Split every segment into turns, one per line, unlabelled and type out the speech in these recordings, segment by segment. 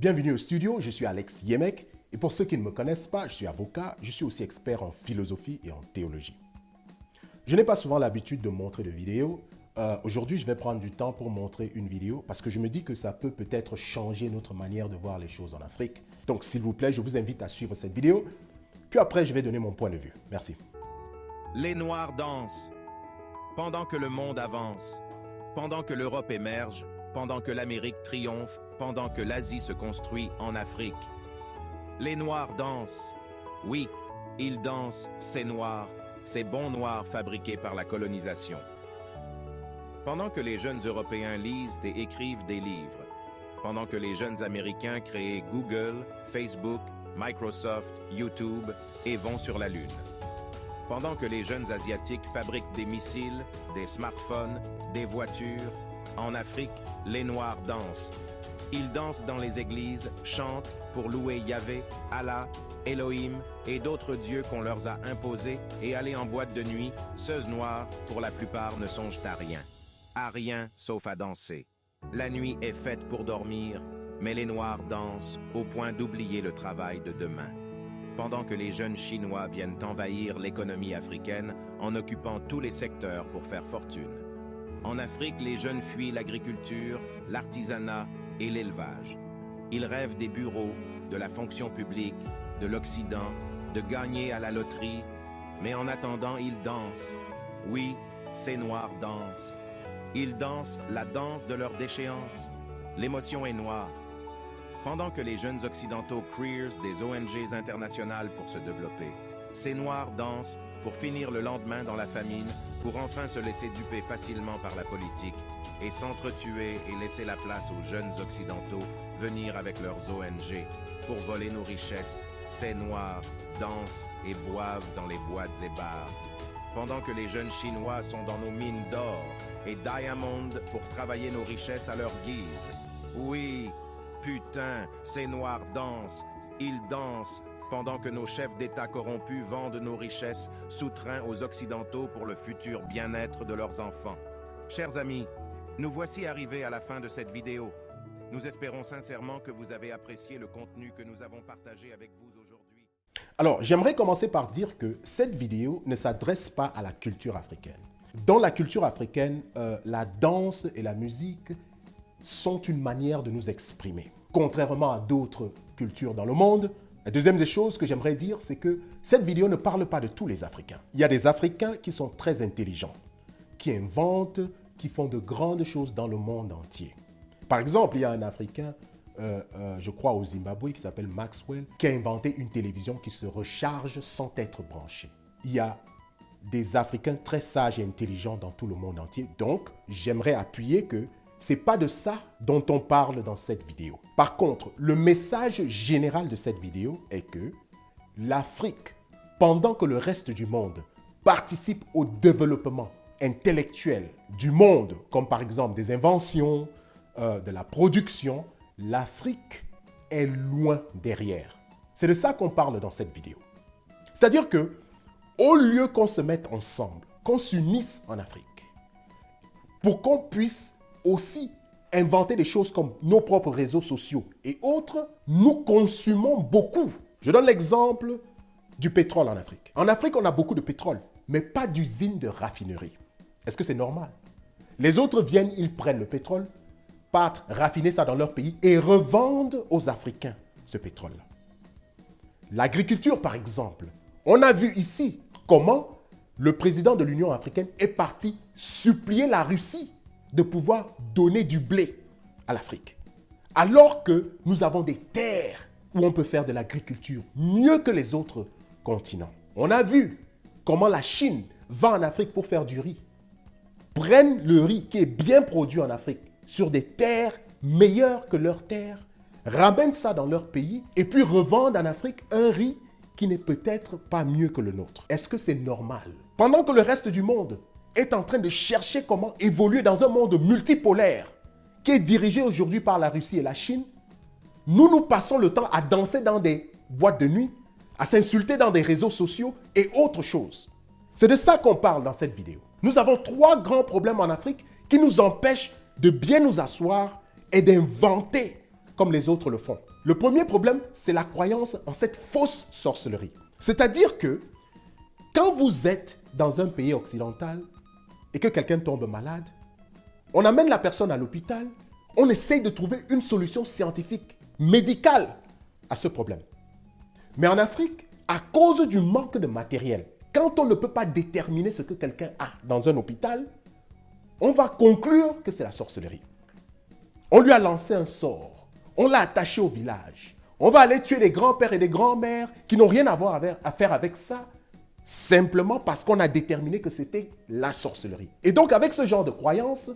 Bienvenue au studio, je suis Alex Yemek et pour ceux qui ne me connaissent pas, je suis avocat, je suis aussi expert en philosophie et en théologie. Je n'ai pas souvent l'habitude de montrer de vidéos. Aujourd'hui, je vais prendre du temps pour montrer une vidéo parce que je me dis que ça peut peut-être changer notre manière de voir les choses en Afrique. Donc s'il vous plaît, je vous invite à suivre cette vidéo, puis après je vais donner mon point de vue. Merci.
Les Noirs dansent. Pendant que le monde avance, pendant que l'Europe émerge, pendant que l'Amérique triomphe, pendant que l'Asie se construit en Afrique. Les Noirs dansent. Oui, ils dansent, ces Noirs, ces bons Noirs fabriqués par la colonisation. Pendant que les jeunes Européens lisent et écrivent des livres, pendant que les jeunes Américains créent Google, Facebook, Microsoft, YouTube et vont sur la Lune. Pendant que les jeunes Asiatiques fabriquent des missiles, des smartphones, des voitures, en Afrique, les Noirs dansent. Ils dansent dans les églises, chantent pour louer Yahvé, Allah, Elohim et d'autres dieux qu'on leur a imposés et aller en boîte de nuit, ceux noirs, pour la plupart, ne songent à rien sauf à danser. La nuit est faite pour dormir, mais les Noirs dansent au point d'oublier le travail de demain. Pendant que les jeunes Chinois viennent envahir l'économie africaine en occupant tous les secteurs pour faire fortune. En Afrique, les jeunes fuient l'agriculture, l'artisanat et l'élevage. Ils rêvent des bureaux, de la fonction publique, de l'Occident, de gagner à la loterie, mais en attendant, ils dansent. Oui, ces Noirs dansent. Ils dansent la danse de leur déchéance. L'émotion est noire. Pendant que les jeunes occidentaux créent des ONG internationales pour se développer, ces Noirs dansent pour finir le lendemain dans la famine, pour enfin se laisser duper facilement par la politique et s'entretuer et laisser la place aux jeunes occidentaux venir avec leurs ONG pour voler nos richesses. Ces Noirs dansent et boivent dans les boîtes et bars. Pendant que les jeunes Chinois sont dans nos mines d'or et diamond pour travailler nos richesses à leur guise. Oui, putain, ces Noirs dansent, ils dansent, pendant que nos chefs d'État corrompus vendent nos richesses sous train aux Occidentaux pour le futur bien-être de leurs enfants. Chers amis, nous voici arrivés à la fin de cette vidéo. Nous espérons sincèrement que vous avez apprécié le contenu que nous avons partagé avec vous aujourd'hui.
Alors, j'aimerais commencer par dire que cette vidéo ne s'adresse pas à la culture africaine. Dans la culture africaine, la danse et la musique sont une manière de nous exprimer. Contrairement à d'autres cultures dans le monde, la deuxième des choses que j'aimerais dire, c'est que cette vidéo ne parle pas de tous les Africains. Il y a des Africains qui sont très intelligents, qui inventent, qui font de grandes choses dans le monde entier. Par exemple, il y a un Africain, je crois au Zimbabwe, qui s'appelle Maxwell, qui a inventé une télévision qui se recharge sans être branchée. Il y a des Africains très sages et intelligents dans tout le monde entier. Donc, j'aimerais appuyer que ce n'est pas de ça dont on parle dans cette vidéo. Par contre, le message général de cette vidéo est que l'Afrique, pendant que le reste du monde participe au développement intellectuel du monde, comme par exemple des inventions, de la production, l'Afrique est loin derrière. C'est de ça qu'on parle dans cette vidéo. C'est-à-dire que, au lieu qu'on se mette ensemble, qu'on s'unisse en Afrique, pour qu'on puisse aussi inventer des choses comme nos propres réseaux sociaux et autres, nous consumons beaucoup. Je donne l'exemple du pétrole en Afrique. En Afrique, on a beaucoup de pétrole, mais pas d'usine de raffinerie. Est-ce que c'est normal? Les autres viennent, ils prennent le pétrole, partent raffiner ça dans leur pays et revendent aux Africains ce pétrole-là. L'agriculture, par exemple. On a vu ici comment le président de l'Union africaine est parti supplier la Russie de pouvoir donner du blé à l'Afrique. Alors que nous avons des terres où on peut faire de l'agriculture mieux que les autres continents. On a vu comment la Chine va en Afrique pour faire du riz. Prennent le riz qui est bien produit en Afrique sur des terres meilleures que leurs terres, ramènent ça dans leur pays et puis revendent en Afrique un riz qui n'est peut-être pas mieux que le nôtre. Est-ce que c'est normal? Pendant que le reste du monde est en train de chercher comment évoluer dans un monde multipolaire qui est dirigé aujourd'hui par la Russie et la Chine, nous passons le temps à danser dans des boîtes de nuit, à s'insulter dans des réseaux sociaux et autre chose. C'est de ça qu'on parle dans cette vidéo. Nous avons 3 grands problèmes en Afrique qui nous empêchent de bien nous asseoir et d'inventer comme les autres le font. Le premier problème, c'est la croyance en cette fausse sorcellerie. C'est-à-dire que quand vous êtes dans un pays occidental et que quelqu'un tombe malade, on amène la personne à l'hôpital, on essaye de trouver une solution scientifique, médicale à ce problème. Mais en Afrique, à cause du manque de matériel, quand on ne peut pas déterminer ce que quelqu'un a dans un hôpital, on va conclure que c'est la sorcellerie. On lui a lancé un sort, on l'a attaché au village. On va aller tuer des grands-pères et des grands-mères qui n'ont rien à faire avec ça, simplement parce qu'on a déterminé que c'était la sorcellerie. Et donc avec ce genre de croyance,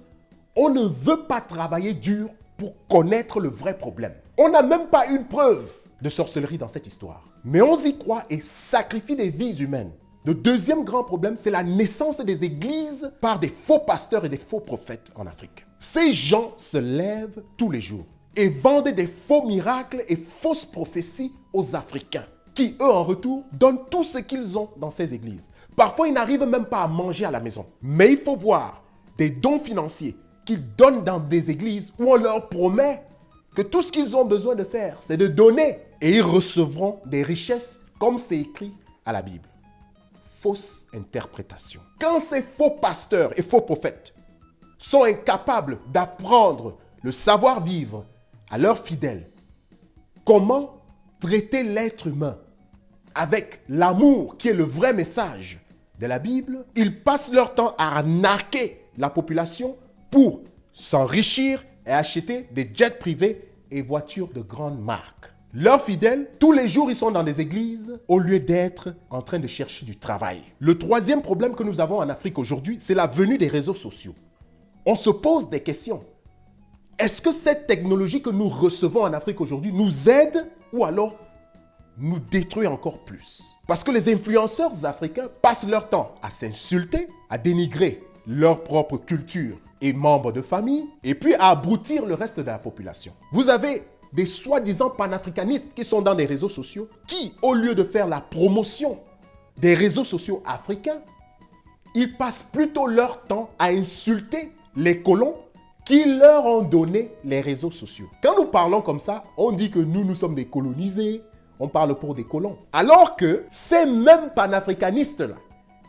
on ne veut pas travailler dur pour connaître le vrai problème. On n'a même pas une preuve de sorcellerie dans cette histoire. Mais on y croit et sacrifie des vies humaines. Le deuxième grand problème, c'est la naissance des églises par des faux pasteurs et des faux prophètes en Afrique. Ces gens se lèvent tous les jours et vendent des faux miracles et fausses prophéties aux Africains, qui, eux, en retour, donnent tout ce qu'ils ont dans ces églises. Parfois, ils n'arrivent même pas à manger à la maison. Mais il faut voir des dons financiers qu'ils donnent dans des églises où on leur promet que tout ce qu'ils ont besoin de faire, c'est de donner. Et ils recevront des richesses comme c'est écrit à la Bible. Fausse interprétation. Quand ces faux pasteurs et faux prophètes sont incapables d'apprendre le savoir-vivre à leurs fidèles, comment traiter l'être humain avec l'amour qui est le vrai message de la Bible, ils passent leur temps à arnaquer la population pour s'enrichir et acheter des jets privés et voitures de grande marque. Leurs fidèles, tous les jours, ils sont dans des églises au lieu d'être en train de chercher du travail. Le troisième problème que nous avons en Afrique aujourd'hui, c'est la venue des réseaux sociaux. On se pose des questions. Est-ce que cette technologie que nous recevons en Afrique aujourd'hui nous aide ou alors nous détruit encore plus? Parce que les influenceurs africains passent leur temps à s'insulter, à dénigrer leur propre culture et membres de famille, et puis à abrutir le reste de la population. Vous avez des soi-disant panafricanistes qui sont dans les réseaux sociaux, qui, au lieu de faire la promotion des réseaux sociaux africains, ils passent plutôt leur temps à insulter les colons qui leur ont donné les réseaux sociaux. Quand nous parlons comme ça, on dit que nous sommes des colonisés, on parle pour des colons. Alors que ces mêmes panafricanistes-là,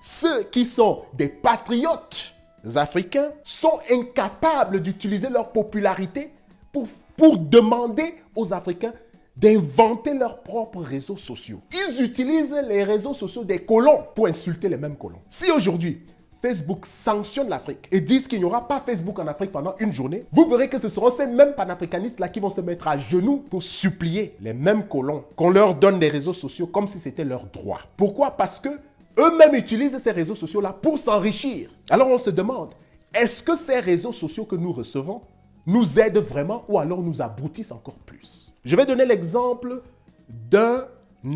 ceux qui sont des patriotes africains, sont incapables d'utiliser leur popularité pour demander aux Africains d'inventer leurs propres réseaux sociaux. Ils utilisent les réseaux sociaux des colons pour insulter les mêmes colons. Si aujourd'hui, Facebook sanctionne l'Afrique et disent qu'il n'y aura pas Facebook en Afrique pendant une journée, vous verrez que ce seront ces mêmes panafricanistes-là qui vont se mettre à genoux pour supplier les mêmes colons qu'on leur donne des réseaux sociaux comme si c'était leur droit. Pourquoi? Parce que eux-mêmes utilisent ces réseaux sociaux-là pour s'enrichir. Alors on se demande, est-ce que ces réseaux sociaux que nous recevons nous aident vraiment ou alors nous abrutissent encore plus? Je vais donner l'exemple d'un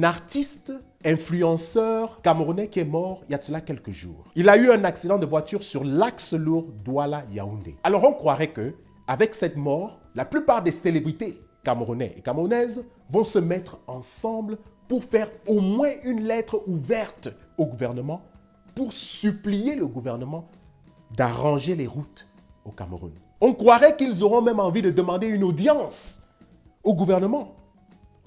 artiste, influenceur camerounais qui est mort il y a de cela quelques jours. Il a eu un accident de voiture sur l'axe lourd Douala-Yaoundé. Alors on croirait que, avec cette mort, la plupart des célébrités camerounais et camerounaises vont se mettre ensemble pour faire au moins une lettre ouverte au gouvernement pour supplier le gouvernement d'arranger les routes au Cameroun. On croirait qu'ils auront même envie de demander une audience au gouvernement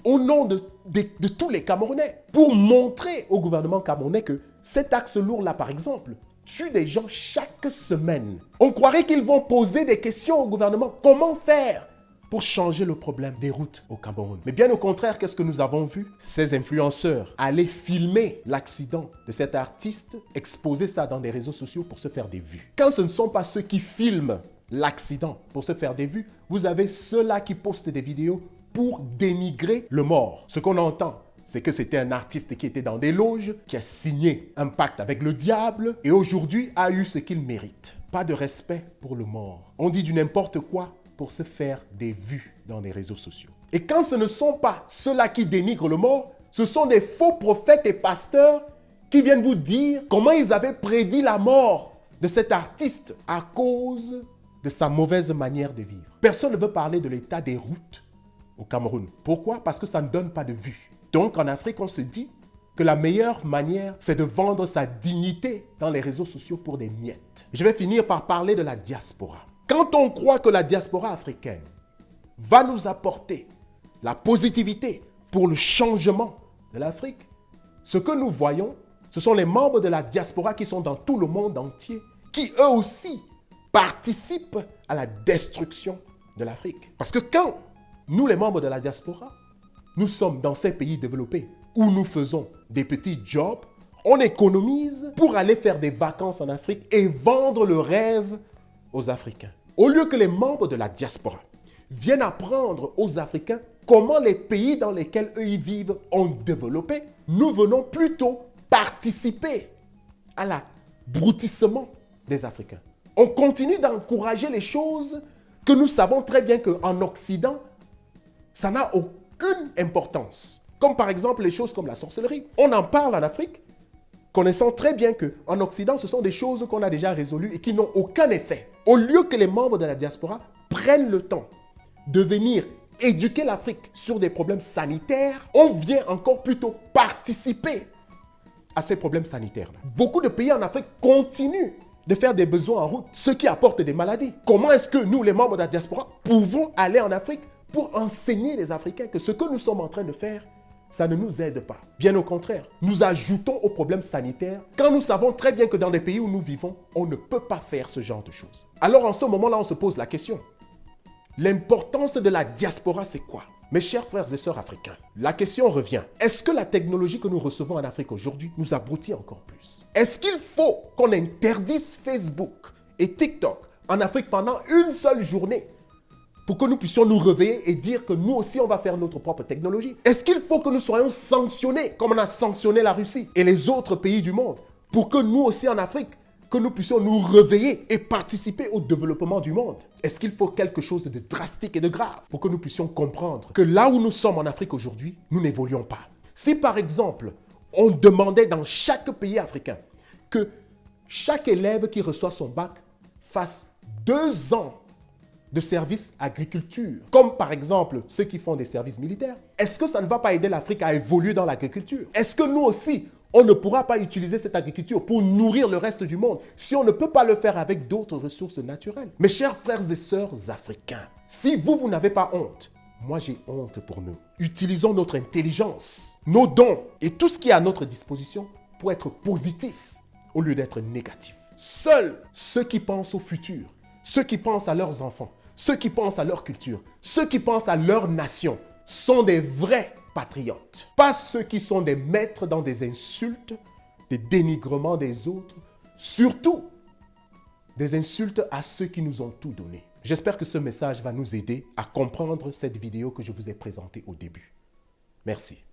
au nom de tous les Camerounais pour montrer au gouvernement camerounais que cet axe lourd-là, par exemple, tue des gens chaque semaine. On croirait qu'ils vont poser des questions au gouvernement. Comment faire pour changer le problème des routes au Cameroun? Mais bien au contraire, qu'est-ce que nous avons vu? Ces influenceurs aller filmer l'accident de cet artiste, exposer ça dans des réseaux sociaux pour se faire des vues. Quand ce ne sont pas ceux qui filment l'accident pour se faire des vues, vous avez ceux-là qui postent des vidéos pour dénigrer le mort. Ce qu'on entend, c'est que c'était un artiste qui était dans des loges, qui a signé un pacte avec le diable et aujourd'hui a eu ce qu'il mérite. Pas de respect pour le mort. On dit du n'importe quoi pour se faire des vues dans les réseaux sociaux. Et quand ce ne sont pas ceux-là qui dénigrent le mort, ce sont des faux prophètes et pasteurs qui viennent vous dire comment ils avaient prédit la mort de cet artiste à cause de sa mauvaise manière de vivre. Personne ne veut parler de l'état des routes au Cameroun. Pourquoi? Parce que ça ne donne pas de vues. Donc en Afrique, on se dit que la meilleure manière, c'est de vendre sa dignité dans les réseaux sociaux pour des miettes. Je vais finir par parler de la diaspora. Quand on croit que la diaspora africaine va nous apporter la positivité, pour le changement de l'Afrique. Ce que nous voyons, ce sont les membres de la diaspora qui sont dans tout le monde entier, qui eux aussi participent à la destruction de l'Afrique. Parce que quand nous, les membres de la diaspora, nous sommes dans ces pays développés où nous faisons des petits jobs, on économise pour aller faire des vacances en Afrique et vendre le rêve aux Africains. Au lieu que les membres de la diaspora viennent apprendre aux Africains comment les pays dans lesquels eux y vivent ont développé, nous venons plutôt participer à l'abrutissement des Africains. On continue d'encourager les choses que nous savons très bien qu'en Occident, ça n'a aucune importance. Comme par exemple les choses comme la sorcellerie. On en parle en Afrique, connaissant très bien qu'en Occident, ce sont des choses qu'on a déjà résolues et qui n'ont aucun effet. Au lieu que les membres de la diaspora prennent le temps de venir éduquer l'Afrique sur des problèmes sanitaires, on vient encore plutôt participer à ces problèmes sanitaires-là. Beaucoup de pays en Afrique continuent de faire des besoins en route, ce qui apporte des maladies. Comment est-ce que nous, les membres de la diaspora, pouvons aller en Afrique pour enseigner les Africains que ce que nous sommes en train de faire, ça ne nous aide pas. Bien au contraire, nous ajoutons aux problèmes sanitaires quand nous savons très bien que dans les pays où nous vivons, on ne peut pas faire ce genre de choses. Alors en ce moment-là, on se pose la question. L'importance de la diaspora, c'est quoi? Mes chers frères et sœurs africains, la question revient. Est-ce que la technologie que nous recevons en Afrique aujourd'hui nous abrutit encore plus? Est-ce qu'il faut qu'on interdise Facebook et TikTok en Afrique pendant une seule journée pour que nous puissions nous réveiller et dire que nous aussi, on va faire notre propre technologie? Est-ce qu'il faut que nous soyons sanctionnés comme on a sanctionné la Russie et les autres pays du monde pour que nous aussi en Afrique, que nous puissions nous réveiller et participer au développement du monde? Est-ce qu'il faut quelque chose de drastique et de grave pour que nous puissions comprendre que là où nous sommes en Afrique aujourd'hui, nous n'évoluons pas? Si par exemple, on demandait dans chaque pays africain que chaque élève qui reçoit son bac fasse 2 ans de services agriculture, comme par exemple ceux qui font des services militaires, est-ce que ça ne va pas aider l'Afrique à évoluer dans l'agriculture? Est-ce que nous aussi, on ne pourra pas utiliser cette agriculture pour nourrir le reste du monde si on ne peut pas le faire avec d'autres ressources naturelles? Mes chers frères et sœurs africains, si vous n'avez pas honte, moi j'ai honte pour nous. Utilisons notre intelligence, nos dons et tout ce qui est à notre disposition pour être positifs au lieu d'être négatifs. Seuls ceux qui pensent au futur, ceux qui pensent à leurs enfants, ceux qui pensent à leur culture, ceux qui pensent à leur nation sont des vrais patriotes. Pas ceux qui sont des maîtres dans des insultes, des dénigrements des autres, surtout des insultes à ceux qui nous ont tout donné. J'espère que ce message va nous aider à comprendre cette vidéo que je vous ai présentée au début. Merci.